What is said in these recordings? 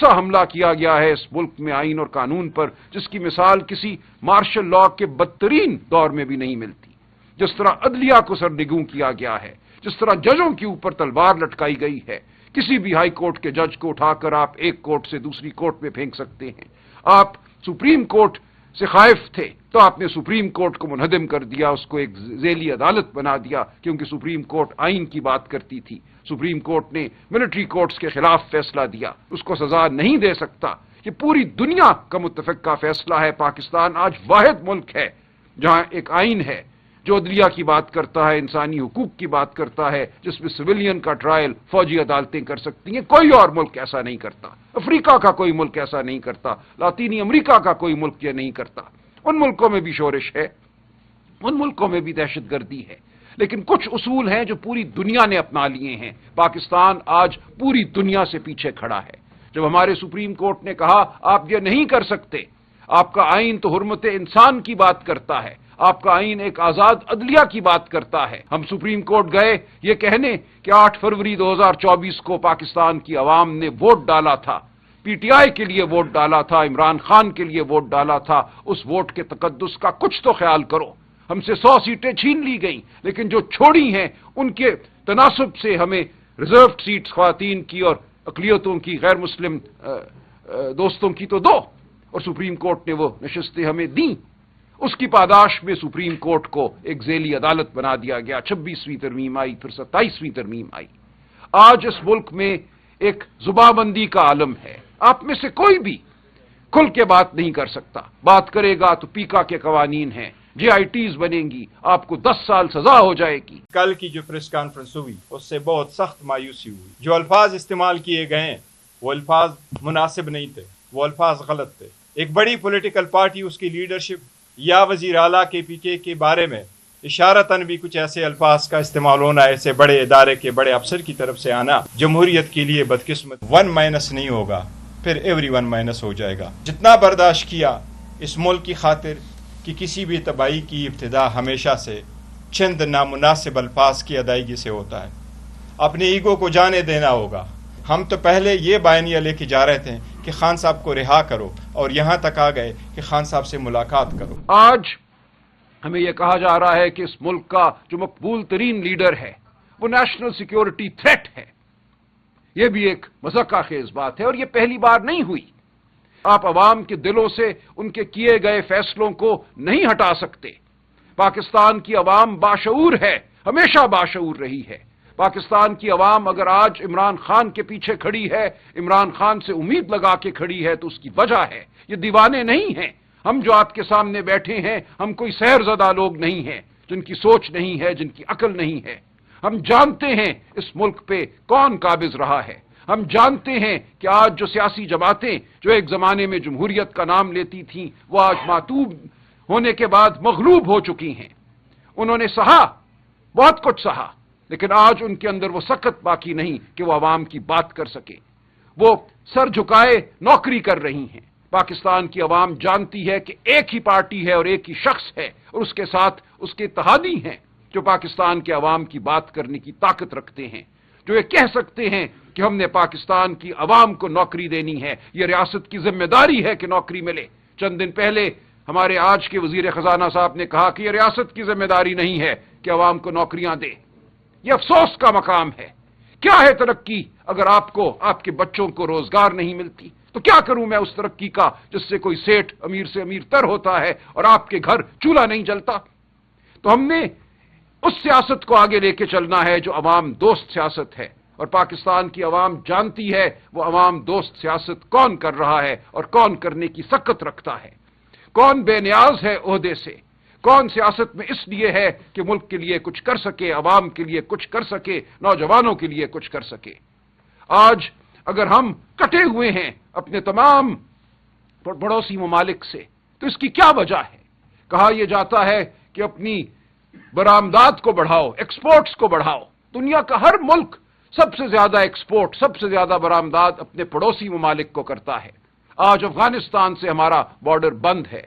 سا حملہ کیا گیا ہے اس ملک میں آئین اور قانون پر جس کی مثال کسی مارشل لا کے بدترین دور میں بھی نہیں ملتی. جس طرح عدلیہ کو سرنگوں کیا گیا ہے، جس طرح ججوں کے اوپر تلوار لٹکائی گئی ہے. کسی بھی ہائی کورٹ کے جج کو اٹھا کر آپ ایک کورٹ سے دوسری کورٹ میں پھینک سکتے ہیں. آپ سپریم کورٹ سے خائف تھے تو آپ نے سپریم کورٹ کو منہدم کر دیا، اس کو ایک ذیلی عدالت بنا دیا، کیونکہ سپریم کورٹ آئین کی بات کرتی تھی. سپریم کورٹ نے ملٹری کورٹس کے خلاف فیصلہ دیا، اس کو سزا نہیں دے سکتا. یہ پوری دنیا کا متفقہ فیصلہ ہے. پاکستان آج واحد ملک ہے جہاں ایک آئین ہے جو عدلیہ کی بات کرتا ہے، انسانی حقوق کی بات کرتا ہے، جس میں سویلین کا ٹرائل فوجی عدالتیں کر سکتی ہیں. کوئی اور ملک ایسا نہیں کرتا. افریقہ کا کوئی ملک ایسا نہیں کرتا. لاطینی امریکہ کا کوئی ملک یہ نہیں کرتا. ان ملکوں میں بھی شورش ہے، ان ملکوں میں بھی دہشت گردی ہے، لیکن کچھ اصول ہیں جو پوری دنیا نے اپنا لیے ہیں. پاکستان آج پوری دنیا سے پیچھے کھڑا ہے. جب ہمارے سپریم کورٹ نے کہا آپ یہ نہیں کر سکتے، آپ کا آئین تو حرمت انسان کی بات کرتا ہے، آپ کا آئین ایک آزاد عدلیہ کی بات کرتا ہے. ہم سپریم کورٹ گئے یہ کہنے کہ 8 فروری 2024 کو پاکستان کی عوام نے ووٹ ڈالا تھا، پی ٹی آئی کے لیے ووٹ ڈالا تھا، عمران خان کے لیے ووٹ ڈالا تھا. اس ووٹ کے تقدس کا کچھ تو خیال کرو. ہم سے 100 سیٹیں چھین لی گئیں، لیکن جو چھوڑی ہیں ان کے تناسب سے ہمیں ریزروڈ سیٹس خواتین کی اور اقلیتوں کی، غیر مسلم دوستوں کی تو دو، اور سپریم کورٹ نے وہ نشستیں ہمیں دیں. اس کی پاداش میں سپریم کورٹ کو ایک ذیلی عدالت بنا دیا گیا. 26ویں ترمیم آئی، پھر 27ویں ترمیم آئی. آج اس ملک میں ایک زبابندی کا عالم ہے. آپ میں سے کوئی بھی کھل کے بات نہیں کر سکتا. بات کرے گا تو پیکا کے قوانین ہیں، جے آئی ٹیز بنیں گی، آپ کو 10 سال سزا ہو جائے گی. کل کی جو پریس کانفرنس ہوئی اس سے بہت سخت مایوسی ہوئی. جو الفاظ استعمال کیے گئے ہیں وہ الفاظ مناسب نہیں تھے، وہ الفاظ غلط تھے. ایک بڑی پولیٹیکل پارٹی، اس کی لیڈرشپ یا وزیر اعلیٰ کے پی کے بارے میں اشارتاً بھی کچھ ایسے الفاظ کا استعمال ہونا، ایسے بڑے ادارے کے بڑے افسر کی طرف سے آنا جمہوریت کے لیے بدقسمت. 1- نہیں ہوگا، پھر ایوری 1- ہو جائے گا. جتنا برداشت کیا اس ملک کی خاطر کہ کسی بھی تباہی کی ابتدا ہمیشہ سے چند نامناسب الفاظ کی ادائیگی سے ہوتا ہے. اپنے ایگو کو جانے دینا ہوگا. ہم تو پہلے یہ بیانیہ لے کے جا رہے تھے کہ خان صاحب کو رہا کرو، اور یہاں تک آ گئے کہ خان صاحب سے ملاقات کرو. آج ہمیں یہ کہا جا رہا ہے کہ اس ملک کا جو مقبول ترین لیڈر ہے وہ نیشنل سیکیورٹی تھریٹ ہے. یہ بھی ایک مذاقہ خیز بات ہے، اور یہ پہلی بار نہیں ہوئی. آپ عوام کے دلوں سے ان کے کیے گئے فیصلوں کو نہیں ہٹا سکتے. پاکستان کی عوام باشعور ہے، ہمیشہ باشعور رہی ہے. پاکستان کی عوام اگر آج عمران خان کے پیچھے کھڑی ہے، عمران خان سے امید لگا کے کھڑی ہے، تو اس کی وجہ ہے یہ دیوانے نہیں ہیں. ہم جو آپ کے سامنے بیٹھے ہیں ہم کوئی سحر زدہ لوگ نہیں ہیں جن کی سوچ نہیں ہے، جن کی عقل نہیں ہے. ہم جانتے ہیں اس ملک پہ کون قابض رہا ہے. ہم جانتے ہیں کہ آج جو سیاسی جماعتیں جو ایک زمانے میں جمہوریت کا نام لیتی تھیں وہ آج معتوب ہونے کے بعد مغلوب ہو چکی ہیں. انہوں نے سہا، بہت کچھ سہا، لیکن آج ان کے اندر وہ سخت باقی نہیں کہ وہ عوام کی بات کر سکے. وہ سر جھکائے نوکری کر رہی ہیں. پاکستان کی عوام جانتی ہے کہ ایک ہی پارٹی ہے اور ایک ہی شخص ہے، اور اس کے ساتھ اس کے اتحادی ہیں جو پاکستان کے عوام کی بات کرنے کی طاقت رکھتے ہیں، جو یہ کہہ سکتے ہیں کہ ہم نے پاکستان کی عوام کو نوکری دینی ہے، یہ ریاست کی ذمہ داری ہے کہ نوکری ملے. چند دن پہلے ہمارے آج کے وزیر خزانہ صاحب نے کہا کہ یہ ریاست کی ذمہ داری نہیں ہے کہ عوام کو نوکریاں دے. یہ افسوس کا مقام ہے. کیا ہے ترقی اگر آپ کو آپ کے بچوں کو روزگار نہیں ملتی؟ تو کیا کروں میں اس ترقی کا جس سے کوئی سیٹ امیر سے امیر تر ہوتا ہے اور آپ کے گھر چولہا نہیں جلتا؟ تو ہم نے اس سیاست کو آگے لے کے چلنا ہے جو عوام دوست سیاست ہے، اور پاکستان کی عوام جانتی ہے وہ عوام دوست سیاست کون کر رہا ہے اور کون کرنے کی سخت رکھتا ہے. کون بے نیاز ہے عہدے سے، کون سیاست میں اس لیے ہے کہ ملک کے لیے کچھ کر سکے، عوام کے لیے کچھ کر سکے، نوجوانوں کے لیے کچھ کر سکے. آج اگر ہم کٹے ہوئے ہیں اپنے تمام پڑوسی ممالک سے تو اس کی کیا وجہ ہے؟ کہا یہ جاتا ہے کہ اپنی برآمدات کو بڑھاؤ، ایکسپورٹس کو بڑھاؤ. دنیا کا ہر ملک سب سے زیادہ ایکسپورٹ، سب سے زیادہ برآمدات اپنے پڑوسی ممالک کو کرتا ہے. آج افغانستان سے ہمارا بارڈر بند ہے.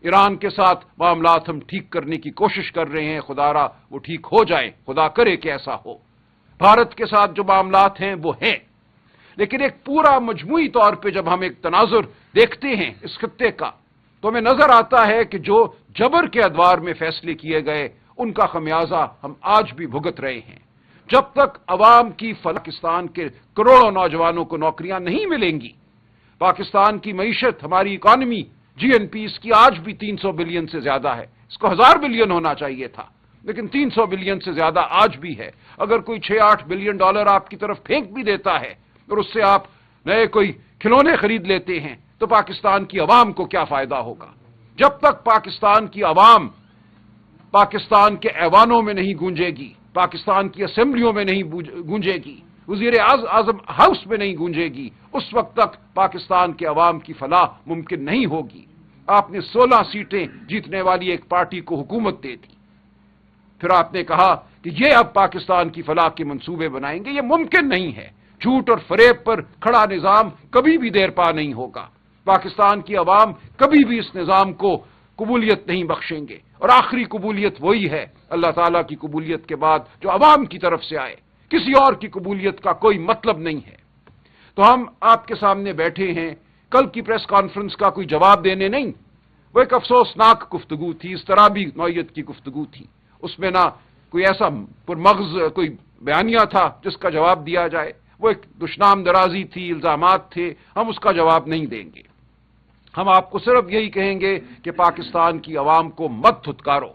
ایران کے ساتھ معاملات ہم ٹھیک کرنے کی کوشش کر رہے ہیں، خدا را وہ ٹھیک ہو جائیں، خدا کرے کہ ایسا ہو. بھارت کے ساتھ جو معاملات ہیں وہ ہیں. لیکن ایک پورا مجموعی طور پہ جب ہم ایک تناظر دیکھتے ہیں اس خطے کا تو ہمیں نظر آتا ہے کہ جو جبر کے ادوار میں فیصلے کیے گئے ان کا خمیازہ ہم آج بھی بھگت رہے ہیں۔ جب تک عوام کی پاکستان کے کروڑوں نوجوانوں کو نوکریاں نہیں ملیں گی، پاکستان کی معیشت، ہماری اکانومی، جی این پی اس کی آج بھی 300 بلین سے زیادہ ہے، اس کو 1000 بلین ہونا چاہیے تھا، لیکن 300 بلین سے زیادہ آج بھی ہے۔ اگر کوئی 6-8 بلین ڈالر آپ کی طرف پھینک بھی دیتا ہے اور اس سے آپ نئے کوئی کھلونے خرید لیتے ہیں تو پاکستان کی عوام کو کیا فائدہ ہوگا؟ جب تک پاکستان کی عوام پاکستان کے ایوانوں میں نہیں گونجے گی، پاکستان کی اسمبلیوں میں نہیں گونجے گی، وزیر اعظم ہاؤس میں نہیں گونجے گی، اس وقت تک پاکستان کے عوام کی فلاح ممکن نہیں ہوگی۔ آپ نے 16 سیٹیں جیتنے والی ایک پارٹی کو حکومت دے دی، پھر آپ نے کہا کہ یہ اب پاکستان کی فلاح کے منصوبے بنائیں گے، یہ ممکن نہیں ہے۔ جھوٹ اور فریب پر کھڑا نظام کبھی بھی دیر پا نہیں ہوگا۔ پاکستان کی عوام کبھی بھی اس نظام کو قبولیت نہیں بخشیں گے، اور آخری قبولیت وہی ہے اللہ تعالیٰ کی قبولیت کے بعد جو عوام کی طرف سے آئے، کسی اور کی قبولیت کا کوئی مطلب نہیں ہے۔ تو ہم آپ کے سامنے بیٹھے ہیں، کل کی پریس کانفرنس کا کوئی جواب دینے نہیں، وہ ایک افسوسناک گفتگو تھی، اس طرح بھی نوعیت کی گفتگو تھی، اس میں نہ کوئی ایسا پرمغز کوئی بیانیہ تھا جس کا جواب دیا جائے، وہ ایک دشنام درازی تھی، الزامات تھے، ہم اس کا جواب نہیں دیں گے۔ ہم آپ کو صرف یہی کہیں گے کہ پاکستان کی عوام کو مت دھتکارو۔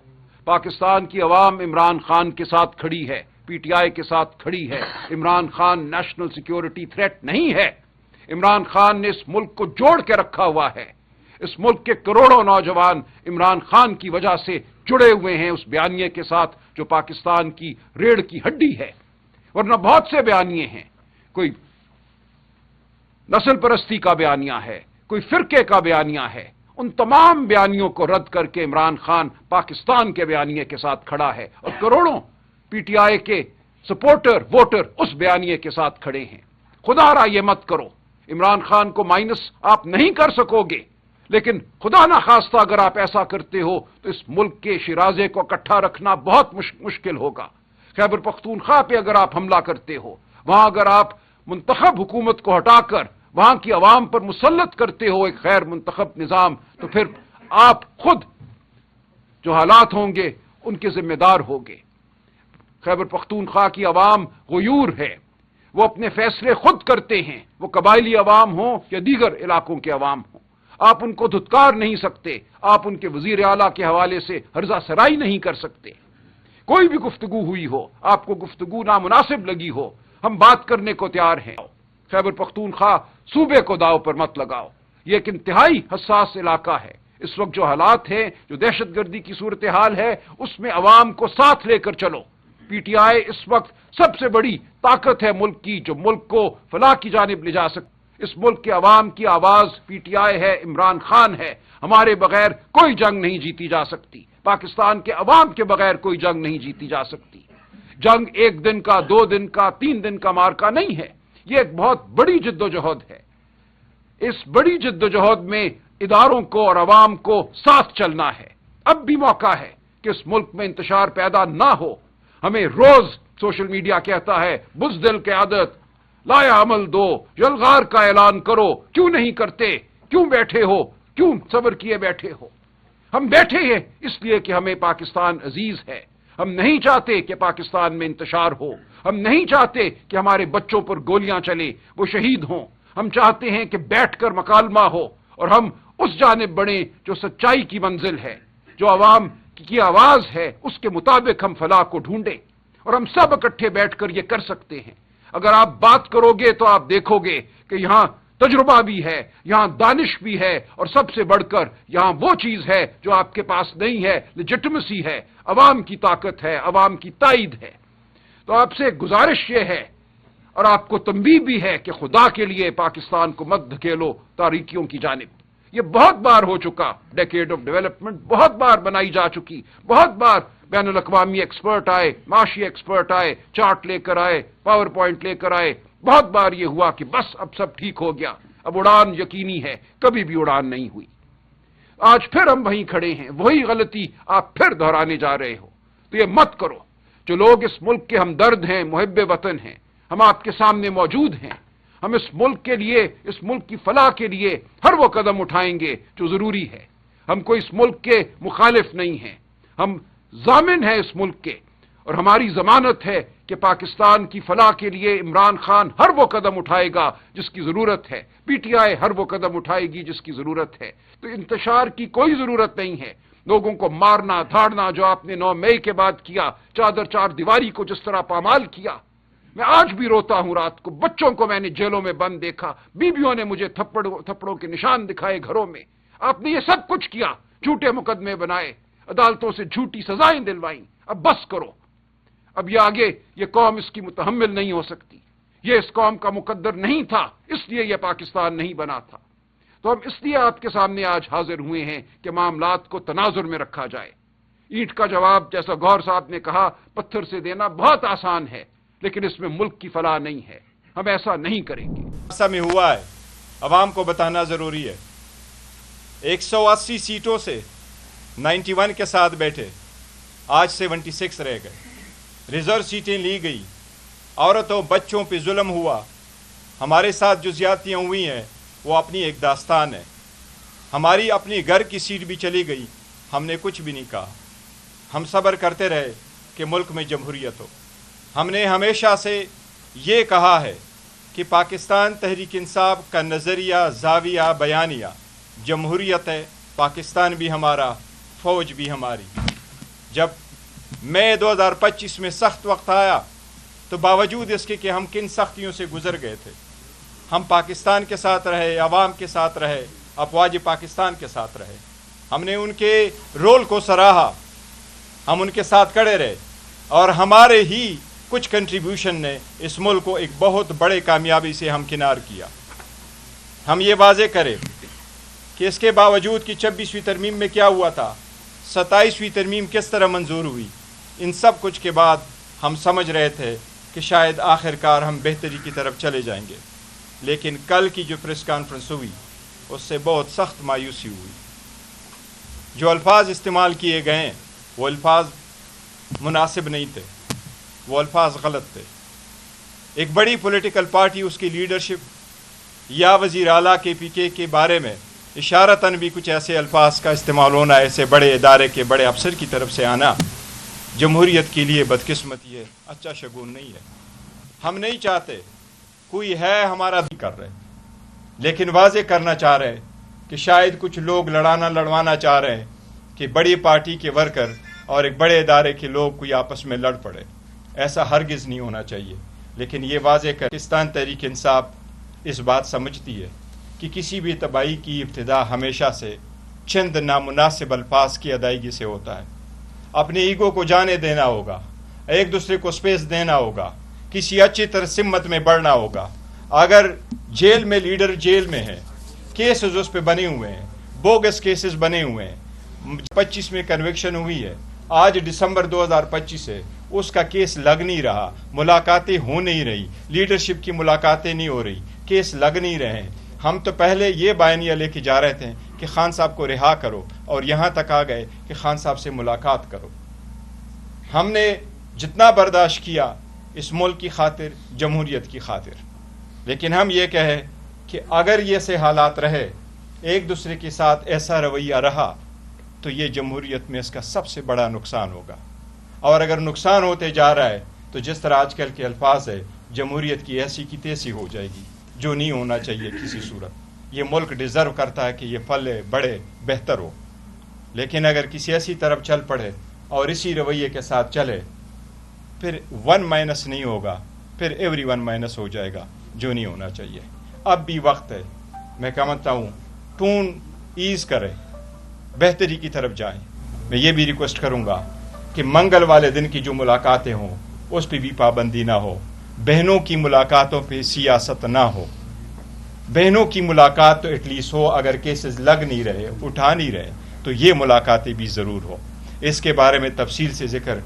پاکستان کی عوام عمران خان کے ساتھ کھڑی ہے، پی ٹی آئی کے ساتھ کھڑی ہے۔ Imran Khan national security threat نہیں ہے۔ عمران خان نے اس ملک کو جوڑ کے رکھا ہوا ہے۔ اس ملک کے کروڑوں نوجوان عمران خان کی وجہ سے جڑے ہوئے ہیں اس بیانیے کے ساتھ جو پاکستان کی ریڑھ کی ہڈی ہے، ورنہ بہت سے بیانیے ہیں، کوئی نسل پرستی کا بیانیہ ہے، کوئی فرقے کا بیانیہ ہے، ان تمام بیانیوں کو رد کر کے عمران خان پاکستان کے بیانیے کے ساتھ کھڑا ہے، اور کروڑوں پی ٹی آئی کے سپورٹر ووٹر اس بیانیے کے ساتھ کھڑے ہیں۔ خدا را یہ مت کرو، عمران خان کو مائنس آپ نہیں کر سکو گے، لیکن خدا نہ خواستہ اگر آپ ایسا کرتے ہو تو اس ملک کے شیرازے کو اکٹھا رکھنا بہت مشکل ہوگا۔ خیبر پختونخوا پہ اگر آپ حملہ کرتے ہو، وہاں اگر آپ منتخب حکومت کو ہٹا کر وہاں کی عوام پر مسلط کرتے ہو ایک غیر منتخب نظام، تو پھر آپ خود جو حالات ہوں گے ان کے ذمہ دار ہوگے۔ خیبر پختونخوا کی عوام غیور ہے، وہ اپنے فیصلے خود کرتے ہیں، وہ قبائلی عوام ہوں یا دیگر علاقوں کے عوام ہوں، آپ ان کو دھتکار نہیں سکتے، آپ ان کے وزیر اعلیٰ کے حوالے سے ہرزہ سرائی نہیں کر سکتے۔ کوئی بھی گفتگو ہوئی ہو، آپ کو گفتگو نامناسب لگی ہو، ہم بات کرنے کو تیار ہیں۔ خیبر پختونخوا صوبے کو داؤ پر مت لگاؤ، یہ ایک انتہائی حساس علاقہ ہے۔ اس وقت جو حالات ہیں، جو دہشت گردی کی صورتحال ہے، اس میں عوام کو ساتھ لے کر چلو۔ پی ٹی آئی اس وقت سب سے بڑی طاقت ہے ملک کی، جو ملک کو فلاح کی جانب لے جا سکتی۔ اس ملک کے عوام کی آواز پی ٹی آئی ہے، عمران خان ہے۔ ہمارے بغیر کوئی جنگ نہیں جیتی جا سکتی، پاکستان کے عوام کے بغیر کوئی جنگ نہیں جیتی جا سکتی۔ جنگ ایک دن کا، 2 دن کا، 3 دن کا مارکا نہیں ہے، یہ ایک بہت بڑی جد و جہد ہے۔ اس بڑی جد و جہد میں اداروں کو اور عوام کو ساتھ چلنا ہے۔ اب بھی موقع ہے کہ اس ملک میں انتشار پیدا نہ ہو۔ ہمیں روز سوشل میڈیا کہتا ہے بزدل کے عادت، لایا عمل دو، یلغار کا اعلان کرو، کیوں نہیں کرتے؟ کیوں بیٹھے ہو؟ کیوں صبر کیے بیٹھے ہو؟ ہم بیٹھے ہیں اس لیے کہ ہمیں پاکستان عزیز ہے۔ ہم نہیں چاہتے کہ پاکستان میں انتشار ہو، ہم نہیں چاہتے کہ ہمارے بچوں پر گولیاں چلے، وہ شہید ہوں۔ ہم چاہتے ہیں کہ بیٹھ کر مکالمہ ہو اور ہم اس جانب بڑھیں جو سچائی کی منزل ہے، جو عوام کی آواز ہے، اس کے مطابق ہم فلاح کو ڈھونڈیں، اور ہم سب اکٹھے بیٹھ کر یہ کر سکتے ہیں۔ اگر آپ بات کرو گے تو آپ دیکھو گے کہ یہاں تجربہ بھی ہے، یہاں دانش بھی ہے، اور سب سے بڑھ کر یہاں وہ چیز ہے جو آپ کے پاس نہیں ہے، لیجٹمیسی ہے، عوام کی طاقت ہے، عوام کی تائید ہے۔ تو آپ سے گزارش یہ ہے اور آپ کو تنبیہ بھی ہے کہ خدا کے لیے پاکستان کو مت دھکیلو تاریکیوں کی جانب۔ یہ بہت بار ہو چکا، ڈیکیڈ آف ڈیولپمنٹ بہت بار بنائی جا چکی، بہت بار بین الاقوامی ایکسپرٹ آئے، معاشی ایکسپرٹ آئے، چارٹ لے کر آئے، پاور پوائنٹ لے کر آئے، بہت بار یہ ہوا کہ بس اب سب ٹھیک ہو گیا، اب اڑان یقینی ہے، کبھی بھی اڑان نہیں ہوئی۔ آج پھر ہم وہیں کھڑے ہیں، وہی غلطی آپ پھر دہرانے جا رہے ہو، تو یہ مت کرو۔ جو لوگ اس ملک کے ہمدرد ہیں، محب وطن ہیں، ہم آپ کے سامنے موجود ہیں، ہم اس ملک کے لیے، اس ملک کی فلاح کے لیے ہر وہ قدم اٹھائیں گے جو ضروری ہے۔ ہم کوئی اس ملک کے مخالف نہیں ہیں، ہم ضامن ہیں اس ملک کے، اور ہماری ضمانت ہے کہ پاکستان کی فلاح کے لیے عمران خان ہر وہ قدم اٹھائے گا جس کی ضرورت ہے، پی ٹی آئی ہر وہ قدم اٹھائے گی جس کی ضرورت ہے۔ تو انتشار کی کوئی ضرورت نہیں ہے، لوگوں کو مارنا دھاڑنا جو آپ نے 9 مئی کے بعد کیا، چادر چار دیواری کو جس طرح پامال کیا، میں آج بھی روتا ہوں رات کو، بچوں کو میں نے جیلوں میں بند دیکھا، بیویوں نے مجھے تھپڑوں کے نشان دکھائے گھروں میں۔ آپ نے یہ سب کچھ کیا، جھوٹے مقدمے بنائے، عدالتوں سے جھوٹی سزائیں دلوائیں۔ اب بس کرو، اب یہ آگے یہ قوم اس کی متحمل نہیں ہو سکتی، یہ اس قوم کا مقدر نہیں تھا، اس لیے یہ پاکستان نہیں بنا تھا۔ تو ہم اس لیے آپ کے سامنے آج حاضر ہوئے ہیں کہ معاملات کو تناظر میں رکھا جائے۔ اینٹ کا جواب، جیسا گور صاحب نے کہا، پتھر سے دینا بہت آسان ہے، لیکن اس میں ملک کی فلاح نہیں ہے، ہم ایسا نہیں کریں گے۔ ایسا میں ہوا ہے، عوام کو بتانا ضروری ہے۔ 180 سیٹوں سے 91 کے ساتھ بیٹھے، آج 76 رہ گئے۔ ریزرو سیٹیں لی گئی، عورتوں بچوں پہ ظلم ہوا، ہمارے ساتھ جو زیادتیاں ہوئی ہیں وہ اپنی ایک داستان ہے۔ ہماری اپنی گھر کی سیٹ بھی چلی گئی، ہم نے کچھ بھی نہیں کہا، ہم صبر کرتے رہے کہ ملک میں جمہوریت ہو۔ ہم نے ہمیشہ سے یہ کہا ہے کہ پاکستان تحریک انصاف کا نظریہ، زاویہ، بیانیہ جمہوریت ہے، پاکستان بھی ہمارا، فوج بھی ہماری۔ جب مئی 2025 میں سخت وقت آیا تو باوجود اس کے کہ ہم کن سختیوں سے گزر گئے تھے، ہم پاکستان کے ساتھ رہے، عوام کے ساتھ رہے، افواج پاکستان کے ساتھ رہے۔ ہم نے ان کے رول کو سراہا، ہم ان کے ساتھ کھڑے رہے، اور ہمارے ہی کچھ کنٹریبیوشن نے اس ملک کو ایک بہت بڑے کامیابی سے ہمکنار کیا۔ ہم یہ واضح کریں کہ اس کے باوجود کہ 26ویں ترمیم میں کیا ہوا تھا، 27ویں ترمیم کس طرح منظور ہوئی، ان سب کچھ کے بعد ہم سمجھ رہے تھے کہ شاید آخر کار ہم بہتری کی طرف چلے جائیں گے، لیکن کل کی جو پریس کانفرنس ہوئی اس سے بہت سخت مایوسی ہوئی۔ جو الفاظ استعمال کیے گئے ہیں وہ الفاظ مناسب نہیں تھے، وہ الفاظ غلط تھے۔ ایک بڑی پولیٹیکل پارٹی، اس کی لیڈرشپ یا وزیر اعلیٰ کے پی کے بارے میں اشارتاً بھی کچھ ایسے الفاظ کا استعمال ہونا، ایسے بڑے ادارے کے بڑے افسر کی طرف سے آنا، جمہوریت کے لیے بدقسمتی ہے، اچھا شگون نہیں ہے۔ ہم نہیں چاہتے، کوئی ہے ہمارا بھی کر رہے، لیکن واضح کرنا چاہ رہے کہ شاید کچھ لوگ لڑوانا چاہ رہے ہیں کہ بڑی پارٹی کے ورکر اور ایک بڑے ادارے کے لوگ کوئی آپس میں لڑ پڑے۔ ایسا ہرگز نہیں ہونا چاہیے، لیکن یہ واضح کہ پاکستان تحریک انصاف اس بات سمجھتی ہے کہ کسی بھی تباہی کی ابتدا ہمیشہ سے چند نامناسب الفاظ کی ادائیگی سے ہوتا ہے۔ اپنے ایگو کو جانے دینا ہوگا، ایک دوسرے کو سپیس دینا ہوگا، کسی اچھی طرح سمت میں بڑھنا ہوگا۔ اگر جیل میں لیڈر جیل میں ہے، کیسز اس پہ بنے ہوئے ہیں، بوگس کیسز بنے ہوئے ہیں، 25 میں کنوکشن ہوئی ہے، آج دسمبر 2025 ہے، اس کا کیس لگ نہیں رہا، ملاقاتیں ہو نہیں رہی، لیڈرشپ کی ملاقاتیں نہیں ہو رہی، کیس لگ نہیں رہے ہیں۔ ہم تو پہلے یہ بیانیہ لے کے جا رہے تھے کہ خان صاحب کو رہا کرو، اور یہاں تک آ گئے کہ خان صاحب سے ملاقات کرو۔ ہم نے جتنا برداشت کیا اس ملک کی خاطر، جمہوریت کی خاطر، لیکن ہم یہ کہیں کہ اگر یہ سے حالات رہے، ایک دوسرے کے ساتھ ایسا رویہ رہا، تو یہ جمہوریت میں اس کا سب سے بڑا نقصان ہوگا۔ اور اگر نقصان ہوتے جا رہا ہے تو جس طرح آج کل کے الفاظ ہے، جمہوریت کی ایسی کی تیسی ہو جائے گی، جو نہیں ہونا چاہیے کسی صورت۔ یہ ملک ڈیزرو کرتا ہے کہ یہ پھلے بڑے بہتر ہو، لیکن اگر کسی ایسی طرف چل پڑے اور اسی رویے کے ساتھ چلے، پھر 1- نہیں ہوگا، پھر ایوری 1- ہو جائے گا، جو نہیں ہونا چاہیے۔ اب بھی وقت ہے، میں سمجھتا ہوں ٹون ایز کریں، بہتری کی طرف جائیں۔ میں یہ بھی ریکویسٹ کروں گا کہ منگل والے دن کی جو ملاقاتیں ہوں اس پہ بھی پابندی نہ ہو، بہنوں کی ملاقاتوں پہ سیاست نہ ہو۔ بہنوں کی ملاقات تو ایٹ لیسٹ ہو، اگر کیسز لگ نہیں رہے، اٹھا نہیں رہے، تو یہ ملاقاتیں بھی ضرور ہو۔ اس کے بارے میں تفصیل سے ذکر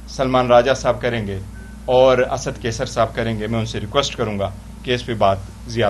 سلمان راجہ صاحب کریں گے اور اسد کیسر صاحب کریں گے۔ میں ان سے ریکویسٹ کروں گا کہ اس پہ بات زیادہ